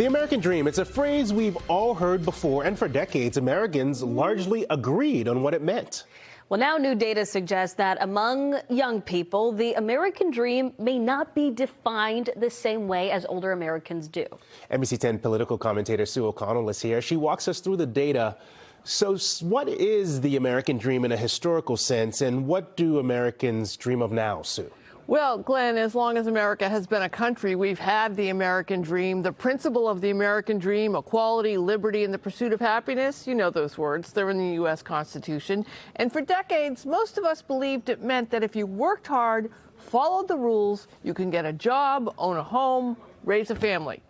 The American dream, it's a phrase we've all heard before, and for decades, Americans largely agreed on what it meant. Well, now new data suggests that among young people, the American dream may not be defined the same way as older Americans do. NBC 10 political commentator Sue O'Connell is here. She walks us through the data. So what is the American dream in a historical sense, and what do Americans dream of now, Sue? Well, Glenn, as long as America has been a country, we've had the American dream. The principle of the American dream, equality, liberty, and the pursuit of happiness, you know those words. They're in the U.S. Constitution. And for decades, most of us believed it meant that if you worked hard, followed the rules, you can get a job, own a home, raise a family.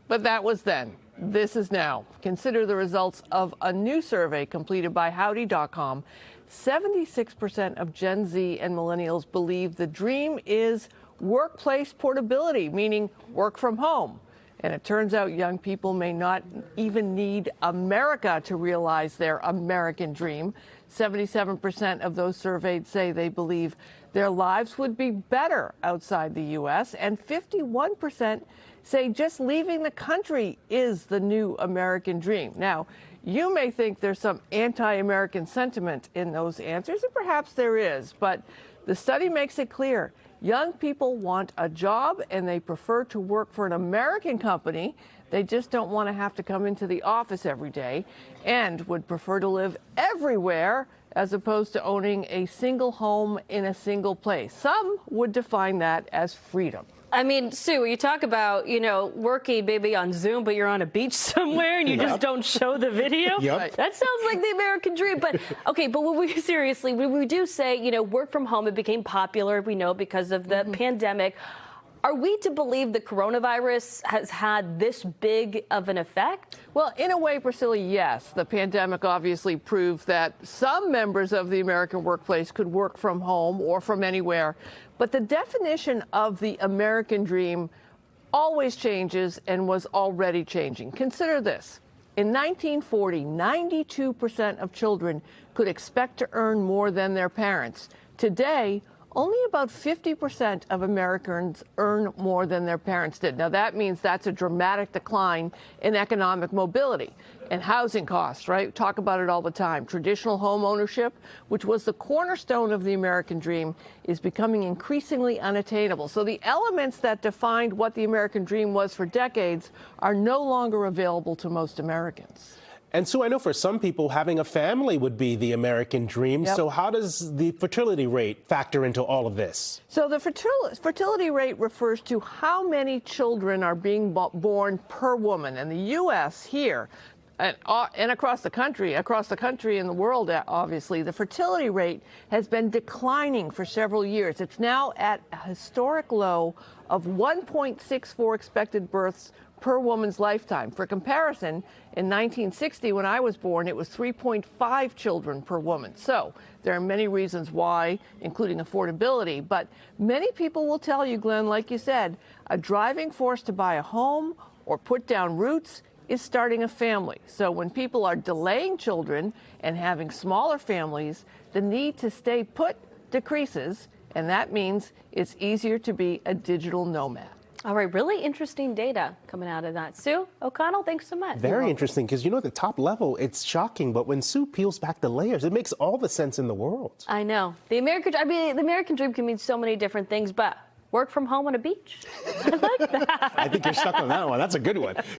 But that was then. This is now. Consider the results of a new survey completed by Howdy.com. 76% of Gen Z and millennials believe the dream is workplace portability, meaning work from home. And it turns out young people may not even need America to realize their American dream. 77% of those surveyed say they believe their lives would be better outside the U.S., and 51% say just leaving the country is the new American dream. Now, you may think there's some anti-American sentiment in those answers, and perhaps there is, but the study makes it clear. Young people want a job, and they prefer to work for an American company. They just don't want to have to come into the office every day, and would prefer to live everywhere as opposed to owning a single home in a single place. Some would define that as freedom. I mean, Sue, you talk about, working maybe on Zoom, but you're on a beach somewhere and you just don't show the video. Yep. That sounds like the American dream. But OK, but when we do say, work from home, it became popular, we know, because of the pandemic. Are we to believe the coronavirus has had this big of an effect? Well, in a way, Priscilla, yes. The pandemic obviously proved that some members of the American workplace could work from home or from anywhere. But the definition of the American dream always changes and was already changing. Consider this. In 1940, 92% of children could expect to earn more than their parents. Today, only about 50% of Americans earn more than their parents did. Now, that means that's a dramatic decline in economic mobility and housing costs, right? Talk about it all the time. Traditional home ownership, which was the cornerstone of the American dream, is becoming increasingly unattainable. So the elements that defined what the American dream was for decades are no longer available to most Americans. And Sue, I know for some people, having a family would be the American dream. Yep. So how does the fertility rate factor into all of this? So the fertility rate refers to how many children are being born per woman. In the U.S. here, and across the country in the world, obviously, the fertility rate has been declining for several years. It's now at a historic low of 1.64 expected births per woman's lifetime. For comparison, in 1960, when I was born, it was 3.5 children per woman. So there are many reasons why, including affordability. But many people will tell you, Glenn, like you said, a driving force to buy a home or put down roots is starting a family. So when people are delaying children and having smaller families, the need to stay put decreases, and that means it's easier to be a digital nomad. All right, really interesting data coming out of that. Sue O'Connell, thanks so much. Very interesting, because at the top level, it's shocking, but when Sue peels back the layers, it makes all the sense in the world. I know. The American dream can mean so many different things, but work from home on a beach. I like that. I think you're stuck on that one. That's a good one.